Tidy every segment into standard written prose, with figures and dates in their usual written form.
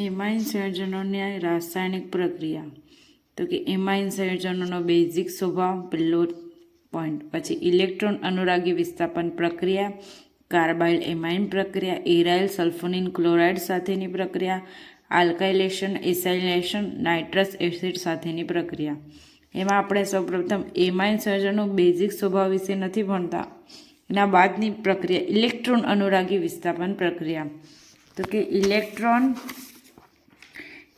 Amine સંયોજનોની રાસાયણિક પ્રક્રિયા. તો કે એમાઇન સંયોજનોનો બેઝિક સ્વભાવ પહેલો પોઈન્ટ. પછી ઇલેક્ટ્રોન અનુરાગી વિસ્થાપન પ્રક્રિયા, કાર્બાઇલ એમાઇન પ્રક્રિયા, એરાઇલ સલ્ફોનિલ ક્લોરાઇડ સાથેની પ્રક્રિયા, આલ્કાઇલેશન એસાઇલેશન નાઇટ્રસ એસિડ સાથેની પ્રક્રિયા. એમાં આપણે સૌપ્રથમ એમાઇન સંયોજનનો બેઝિક સ્વભાવ વિશે નથી ભણતા. એના બાદની પ્રક્રિયા ઇલેક્ટ્રોન અનુરાગી વિસ્થાપન પ્રક્રિયા. તો કે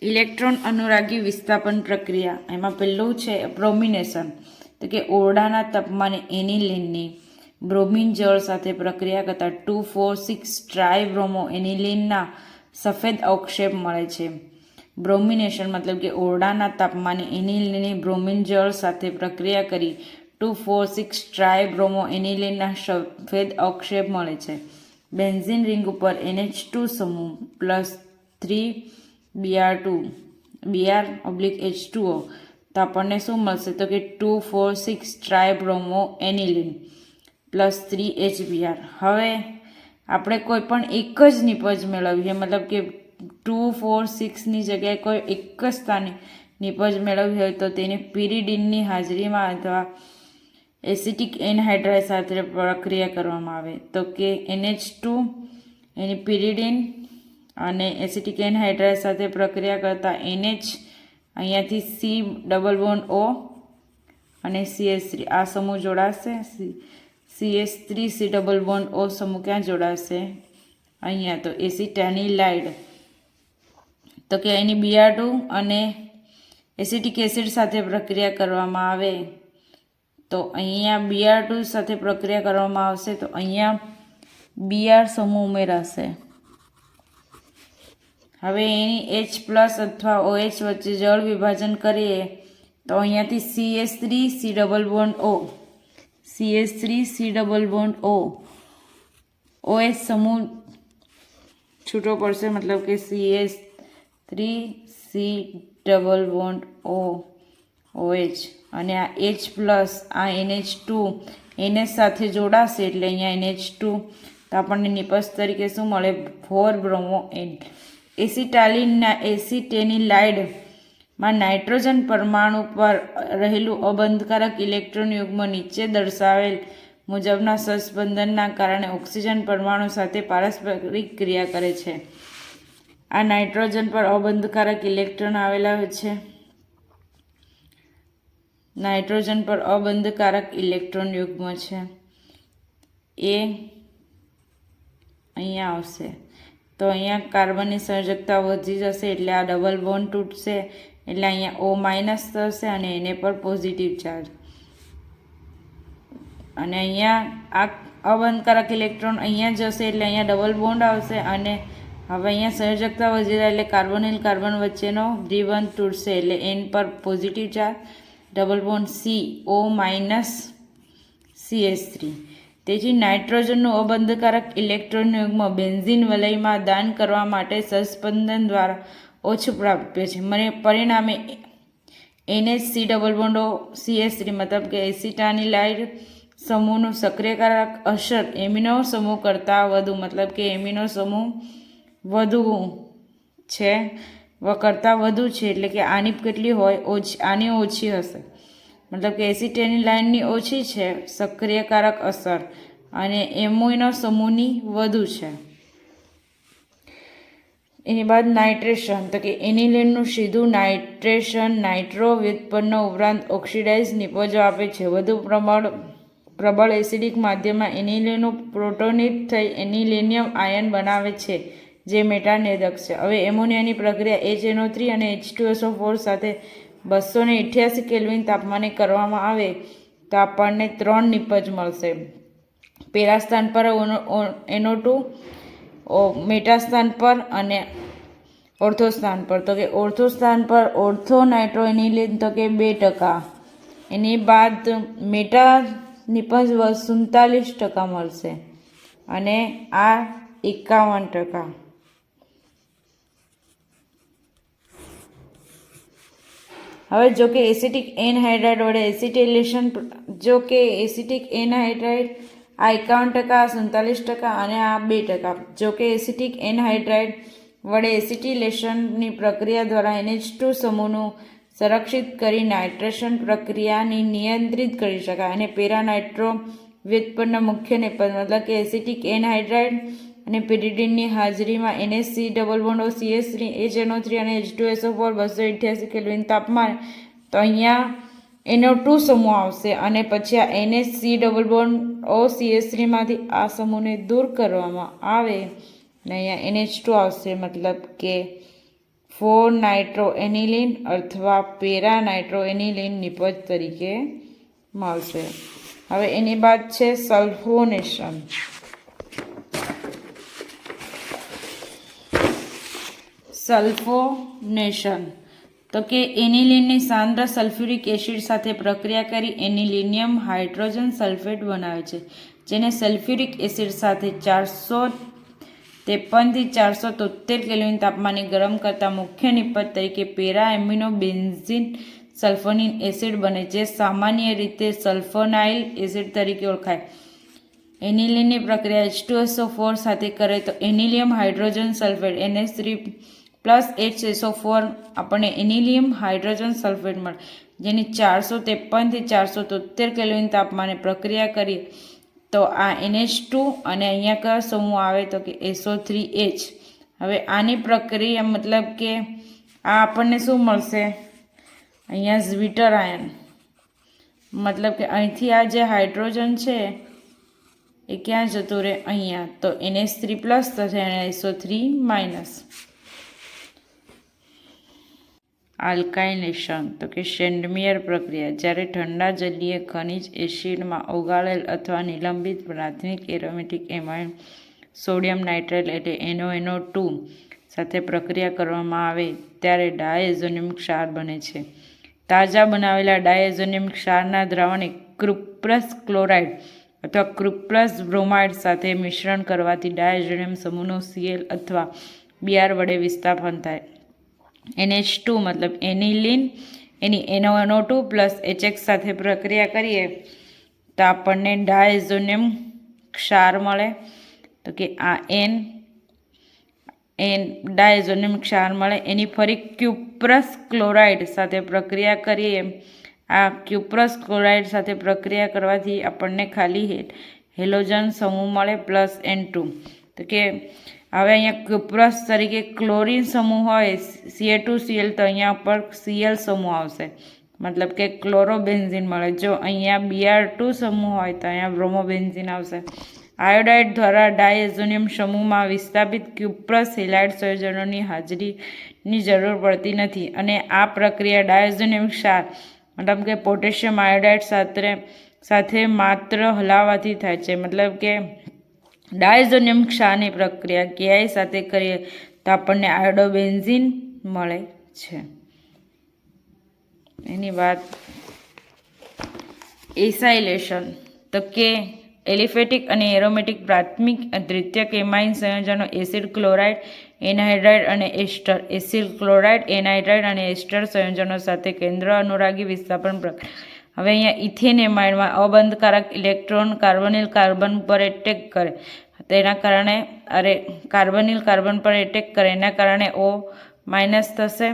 ઇલેક્ટ્રોન અનુરાગી વિસ્થાપન પ્રક્રિયા, એમાં પહેલું છે બ્રોમિનેશન. તો કે ઓરડાના તાપમાને એનિલિનની બ્રોમિન જળ સાથે પ્રક્રિયા કરતાં 2,4,6 ટ્રાયબ્રોમો એનિલિનના સફેદ અવક્ષેપ મળે છે. બ્રોમિનેશન મતલબ કે ઓરડાના તાપમાને એનિલિનની બ્રોમિન જળ સાથે પ્રક્રિયા કરી 2,4,6 ટ્રાયબ્રોમો એનિલિનના સફેદ અવક્ષેપ મળે છે. બેન્ઝીન રિંગ ઉપર NH2 સમૂહ +3 Br/H2O. તો આપણને શું મળશે? તો કે 2,4,6 ટ્રાયબ્રોમો એનિલિન +3 HBr. હવે આપણે કોઈ પણ એક જ નિપજ મેળવીએ, મતલબ કે 2,4,6ની જગ્યાએ કોઈ એક જ સ્થાને નિપજ મેળવવી હોય તો તેને પિરિડીનની હાજરીમાં અથવા એસિટિક એનહાઇડ્રાઇડ સાથે પ્રક્રિયા કરવામાં આવે. તો કે NH2 એની પિરિડીન અને એસિટિક એનહાઇડ્રાઇડ સાથે પ્રક્રિયા કરતાં NH અહીંયાથી C+O અને CH3 આ સમૂહ જોડાશે. CH3 C+O સમૂહ ક્યાં જોડાશે? અહીંયા. તો એસિટાનિલાઇડ. તો કે એની Br2 અને એસિટિક એસિડ સાથે પ્રક્રિયા કરવામાં આવે તો અહીંયા Br2 સાથે પ્રક્રિયા કરવામાં આવશે તો અહીંયા Br સમૂહ ઉમેરાશે. હવે એની H+ અથવા OH વચ્ચે જળ વિભાજન કરીએ તો અહીંયાથી CH3 OH સમૂહ છૂટો પડશે, મતલબ કે CH3 અને આ H+ આ NH2 NH સાથે જોડાશે એટલે અહીંયા NH2 તો આપણને નિપજ તરીકે શું મળે? 4-બ્રોમો એસિટેનિલાઇડમાં નાઇટ્રોજન પરમાણુ પર રહેલું અબંધકારક ઇલેક્ટ્રોન યુગ્મ નીચે દર્શાવેલ મુજબના સહસ્પંદનના કારણે ઓક્સિજન પરમાણુ સાથે પારસ્પરિક ક્રિયા કરે છે. આ નાઇટ્રોજન પર અબંધકારક ઇલેક્ટ્રોન આવેલા છે. નાઇટ્રોજન પર અબંધકારક ઇલેક્ટ્રોન યુગ્મ છે એ અહીંયા આવશે. તો અહીંયા કાર્બનની સંયોજકતા વધી જશે એટલે આ ડબલ બોન્ડ તૂટશે એટલે અહીંયા O- થશે અને એને પર પોઝિટિવ ચાર્જ. અને અહીંયા આ અબંધકારક ઇલેક્ટ્રોન અહીંયા જશે એટલે અહીંયા ડબલ બોન્ડ આવશે અને હવે અહીંયા સંયોજકતા વધી જાય એટલે કાર્બોનિલ કાર્બન વચ્ચેનો દ્વિબંધ તૂટશે એટલે N પર positive charge, double bond CO- CH3. તેથી નાઇટ્રોજનનું અબંધકારક ઇલેક્ટ્રોન યુગ્મ બેન્ઝીન વલયમાં દાન કરવા માટે સહસ્પંદન દ્વારા ઓછું પ્રાપ્ય છે. પરિણામે NH CH3 મતલબ કે એસિટાનિલાઇડ સમૂહનું સક્રિયકારક અસર એમિનો સમૂહ કરતાં વધુ, મતલબ કે એમિનો સમૂહ કરતાં વધુ છે એટલે કે આની કેટલી હોય? આની ઓછી હશે. મતલબ કે એસિટેનિલાઇનની ઓછી છે સક્રિયકારક અસર અને એમિનો સમૂહની વધુ છે. એની બાદ નાઇટ્રેશન. તો કે એનિલિનનું સીધું નાઇટ્રેશન નાઇટ્રો વ્યુત્પન્ન ઉપરાંત ઓક્સિડાઇઝ નિપજો આપે છે. વધુ પ્રબળ એસિડિક માધ્યમમાં એનિલિનનું પ્રોટોનિત થઈ એનિલિનિયમ આયન બનાવે છે જે મેટાનેદક છે. હવે એમોનિયાની પ્રક્રિયા HNO3 અને H2SO4 સાથે 288 કેલ્વિન તાપમાને કરવામાં આવે તો આપણને 3 નિપજ મળશે. પહેલા સ્થાન પર NO2, મેટા સ્થાન પર અને ઓર્થો સ્થાન પર. તો કે ઓર્થો સ્થાન પર ઓર્થો નાઇટ્રો એનિલિન તો કે 2%. એની બાદ મેટા નિપજ 47% મળશે અને આ 51%. હવે જો કે એસિટિક એનહાઇડ્રાઇડ વડે એસિટાઇલેશન, જો કે એસિટિક એનહાઇડ્રાઇડ આ 51%, 47% અને આ 2%. જો કે એસિટિક એનહાઇડ્રાઇડ વડે એસિટિલેશનની પ્રક્રિયા દ્વારા NH2 સમૂહનું સંરક્ષિત કરી નાઇટ્રેશન પ્રક્રિયાની નિયંત્રિત કરી શકાય. અને પેરાનાઇટ્રો વ્યુત્પન્ન મુખ્ય નિપજ મતલબ કે એસિટિક એનહાઇડ્રાઇડ અને pyridine ની હાજરીમાં NH C double bond O CH3 HNO3 અને H2SO4 288 કેલ્વિન તાપમાન, તો અહીંયા NO2 સમૂહ આવશે અને પછી આ NH C double bond O CH3 માંથી આ સમૂહને દૂર કરવામાં આવે અને અહીંયા NH2 આવશે, મતલબ કે 4 નાઇટ્રોએનિલિન અથવા પેરા નાઇટ્રોએનિલિન નિપજ તરીકે મળશે. હવે એની બાદ છે સલ્ફોનેશન. સલ્ફોનેશન તો કે એનિલિનની સાંદ્ર સલ્ફ્યુરિક એસિડ સાથે પ્રક્રિયા કરી એનિલિનિયમ હાઇડ્રોજન સલ્ફેટ બનાવે છે, જેને સલ્ફ્યુરિક એસિડ સાથે 453 થી 473 કેલ્વિન તાપમાને ગરમ કરતા મુખ્ય નિપજ તરીકે para amino benzene sulphonic acid બને, જે સામાન્ય રીતે સલ્ફોનાઇલ એસિડ તરીકે ઓળખાય. એનિલિનની પ્રક્રિયા H2SO4 સાથે કરે તો એનિલિયમ hydrogen sulphate NH3 plus HSO4 આપણને એનિલિયમ હાઇડ્રોજન સલ્ફેટ મળે, જેની 453 થી 473 કેલ્વિન તાપમાને પ્રક્રિયા કરીએ તો આ NH2 અને અહીંયા કયો સમૂહ આવે તો કે SO3H. હવે આની પ્રક્રિયા મતલબ કે આ આપણને શું મળશે, અહીંયા ઝ્વિટર આયન, મતલબ કે અહીંથી આ જે હાઇડ્રોજન છે એ ક્યાં જતું રહે, અહીંયા, તો NH3 પ્લસ થશે અને SO3 માઇનસ. આલ્કાઇનેશન તો કે શેન્ડમીયર પ્રક્રિયા, જ્યારે ઠંડા જલીય ખનિજ એસિડમાં ઓગાળેલ અથવા નિલંબિત પ્રાથમિક એરોમેટિક એમાઇન સોડિયમ નાઇટ્રેટ એટલે NONO2 સાથે પ્રક્રિયા કરવામાં આવે ત્યારે ડાયઝોનિયમ ક્ષાર બને છે. તાજા બનાવેલા ડાયઝોનિયમ ક્ષારના દ્રાવણને કુપ્રસ ક્લોરાઇડ અથવા કુપ્રસ બ્રોમાઇડ સાથે મિશ્રણ કરવાથી ડાયઝોનિયમ સમૂહનું Cl અથવા Br વડે વિસ્થાપન થાય. NH2 મતલબ એનિલિન એની NONO2 પ્લસ HX સાથે પ્રક્રિયા કરીએ તો આપણને ડાયઝોનિયમ ક્ષાર મળે, તો કે આ ડાયઝોનિયમ ક્ષાર મળે. એની ફરી ક્યુપ્રસ ક્લોરાઇડ સાથે પ્રક્રિયા કરીએ, આ ક્યુપ્રસ ક્લોરાઇડ સાથે પ્રક્રિયા કરવાથી આપણને ખાલી હેલોજન સમૂહ મળે પ્લસ N2. તો કે હવે અહીંયા ક્યુપ્રસ તરીકે ક્લોરીન સમૂહ હોય Ca2Cl, તો અહીંયા ઉપર Cl સમૂહ આવશે, મતલબ કે ક્લોરોબેન્ઝીન મળે. જો અહીંયા Br2 સમૂહ હોય તો અહીંયા બ્રોમોબેન્ઝીન આવશે. આયોડાઇડ દ્વારા ડાયઝોનિયમ સમૂહમાં વિસ્થાપિત ક્યુપ્રસ હેલાઇડ સંયોજનોની હાજરીની જરૂર પડતી નથી અને આ પ્રક્રિયા ડાયઝોનિયમ ક્ષાર મતલબ કે પોટેશિયમ આયોડાઇડ સાથે માત્ર હલાવવાથી થાય છે. મતલબ કે ડાયઝોનિયમ ક્ષારની પ્રક્રિયા Ki સાથે કરીએ તો આપણને આયોડોબેન્ઝીન મળે છે. એની વાત એસાઇલેશન તો કે એલિફેટિક અને એરોમેટિક પ્રાથમિક દ્વિતીયક એમાઇન સંયોજનો એસિડ ક્લોરાઇડ એનહાઇડ્રાઇડ અને એસ્ટર, એસિડ ક્લોરાઇડ એનહાઇડ્રાઇડ અને એસ્ટર સંયોજનો સાથે કેન્દ્ર અનુરાગી વિસ્થાપન પ્રક્રિયા. હવે અહીંયા ઇથેન એમાઇડમાં અબંધકારક ઇલેક્ટ્રોન કાર્બોનિલ કાર્બન પર એટેક કરે, તેના કારણે કાર્બોનિલ કાર્બન પર એટેક કરે, એના કારણે O માઇનસ થશે.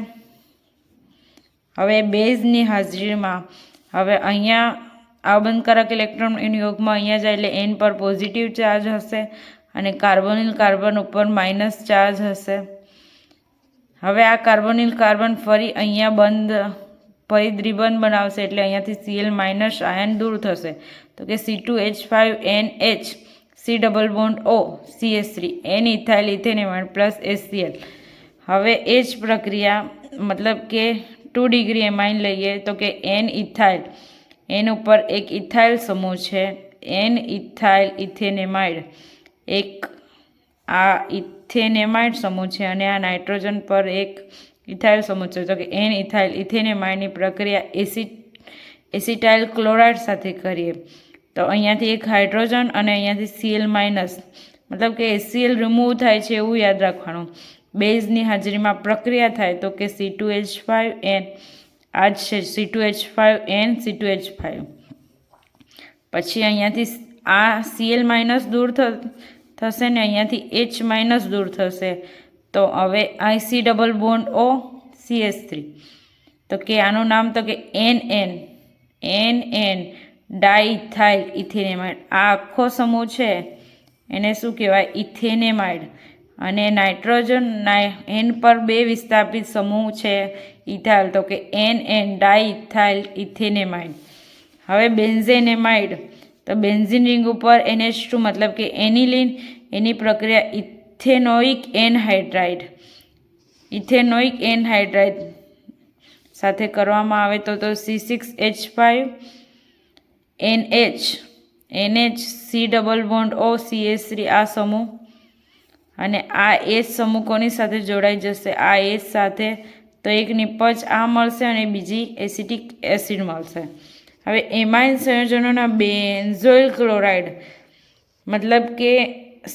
હવે બેઝની હાજરીમાં હવે અહીંયા અબંધકારક ઇલેક્ટ્રોન યોગમાં અહીંયા જાય એટલે N પર પોઝિટિવ ચાર્જ હશે અને કાર્બોનિલ કાર્બન ઉપર માઇનસ ચાર્જ હશે. હવે આ કાર્બોનિલ કાર્બન ફરી અહીંયા દ્વિબંધ બનાવશે એટલે અહીંયાથી Cl માઇનસ આયન દૂર થશે, તો કે C2H5NH C double bond O CH3 N ethyl ethanamide plus HCl. હવે એ જ પ્રક્રિયા મતલબ કે 2 ડિગ્રી એમાઇન લઈએ તો કે N ઇથાઇલ, N ઉપર એક ઇથાઇલ સમૂહ છે N ઇથાઇલ ઇથેનેમાઇડ, એક આ ઇથેનેમાઇડ સમૂહ છે અને આ નાઇટ્રોજન પર એક ઇથાઇલ સમૂહ છે, તો કે N ઇથાઇલ ઇથેનેમાઇડની પ્રક્રિયા એસિટાઇલ ક્લોરાઇડ સાથે કરીએ તો અહીંયાથી એક હાઇડ્રોજન અને અહીંયાથી Cl માઇનસ, મતલબ કે HCl રિમૂવ થાય છે એવું યાદ રાખવાનું. બેઝની હાજરીમાં પ્રક્રિયા થાય તો કે C2H5N, આ જ છે C2H5N C2H5. પછી અહીંયાથી આ Cl માઇનસ દૂર થશે ને અહીંયાથી H માઇનસ દૂર થશે, તો હવે IC double bond O CH3 તો કે આનું નામ તો કે NN ડાઇથાઇલ ઇથેનેમાઇડ. આ આખો સમૂહ છે એને શું કહેવાય? ઇથેનેમાઇડ. અને નાઇટ્રોજન N પર 2 વિસ્થાપિત સમૂહ છે ઇથાઇલ તો કે NN ડાઇથાઇલ ઇથેનેમાઇડ. હવે બેન્ઝેનેમાઇડ તો બેન્ઝીન રિંગ ઉપર NH2 મતલબ કે એનિલિન, એની પ્રક્રિયા ઇથેનોઇક એનહાઇડ્રાઇડ સાથે કરવામાં આવે તો C6H5NH C double bond O CH3 આ સમૂહ, અને આ H સમૂહ કોની સાથે જોડાઈ જશે? આ H સાથે, તો એક નિપજ આ મળશે અને બીજી એસિટિક એસિડ મળશે. હવે એમાઇન સંયોજનોના બેન્ઝોઇલ ક્લોરાઇડ મતલબ કે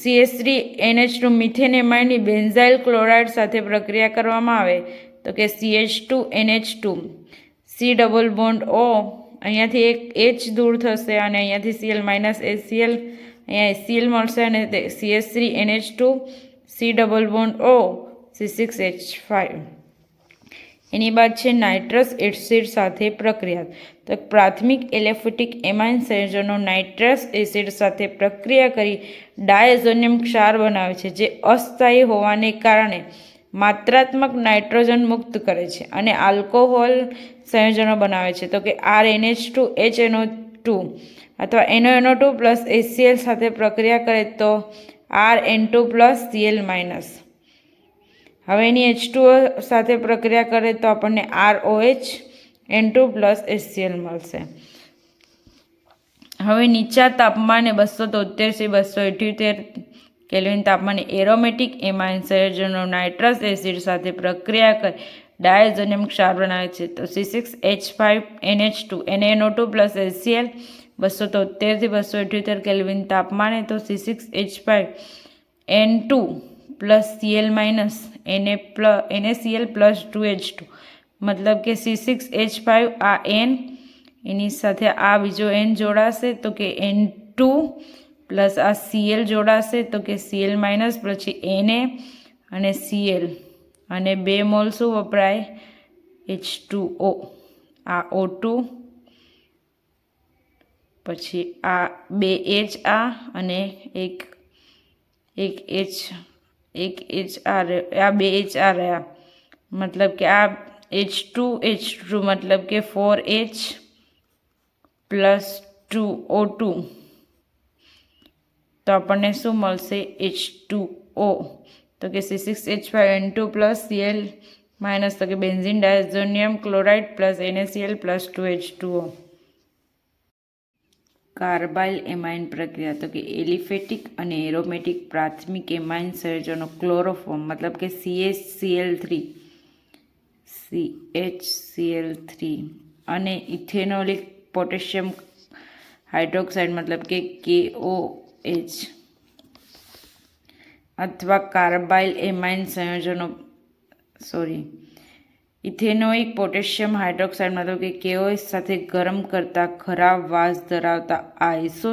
CH3NH2 મિથેન એમાઇનની બેન્ઝાઇલ ક્લોરાઇડ સાથે પ્રક્રિયા કરવામાં આવે તો કે CH2NH2 C double bond O, અહીંયાથી એક H દૂર થશે અને અહીંયાથી Cl માઇનસ HCl, અહીંયા HCl મળશે અને CH3NH2 C double bond O C6H5. એની બાદ છે નાઇટ્રસ એસિડ સાથે પ્રક્રિયા. તો પ્રાથમિક એલિફેટિક એમાઇન સંયોજનો નાઇટ્રસ એસિડ સાથે પ્રક્રિયા કરી ડાયઝોનિયમ ક્ષાર બનાવે છે, જે અસ્થાયી હોવાને કારણે માત્રાત્મક નાઇટ્રોજન મુક્ત કરે છે અને આલ્કોહોલ સંયોજનો બનાવે છે. તો કે RNH2 HNO2 અથવા NaNO2 પ્લસ HCl સાથે પ્રક્રિયા કરે તો RN2 પ્લસ Cl માઇનસ. હવે એની H2O સાથે પ્રક્રિયા કરે તો આપણને ROH N2 પ્લસ HCl મળશે. હવે નીચા તાપમાને 273 278 કેલ્વિન તાપમાને એરોમેટિક એમાઇન સંયોજનો નાઇટ્રસ એસિડ સાથે પ્રક્રિયા કરી ડાયઝોનિયમ ક્ષાર બનાવે છે તો C6H5NH2 NaNO2 plus HCl 273 278 kelvin તાપમાને, તો C6H5N2 plus Cl minus NaCl plus 2H2 મતલબ કે C6H5 આ N, એની સાથે આ બીજો N જોડાશે તો કે N2 પ્લસ આ Cl જોડાશે તો કે Cl માઇનસ, પછી Na અને Cl અને 2 મોલ શું વપરાય? H2O. આ O2 પછી આ 2 H આ અને એક H આ 2 H આ રહ્યા મતલબ કે આ H2 મતલબ કે 4H પ્લસ 2O2 તો આપણને શું મળશે? H2O. તો કે C6H5N2 પ્લસ Cl માઇનસ તો કે benzene diazonium chloride plus NaCl plus 2H2O. Carbyl amine પ્રક્રિયા તો કે એલિફેટિક અને એરોમેટિક પ્રાથમિક એમાઇન સંયોજનો ક્લોરોફોર્મ મતલબ કે CHCl3 અને ઇથેનોલિક પોટેશિયમ હાઇડ્રોક્સાઇડ મતલબ કે KOH અથવા કાર્બાઇલ એમાઇન સંયોજનો ઇથેનોઇક પોટેશિયમ હાઇડ્રોક્સાઇડ મતલબ કે KOH સાથે ગરમ કરતા ખરાબ વાસ ધરાવતા આઇસો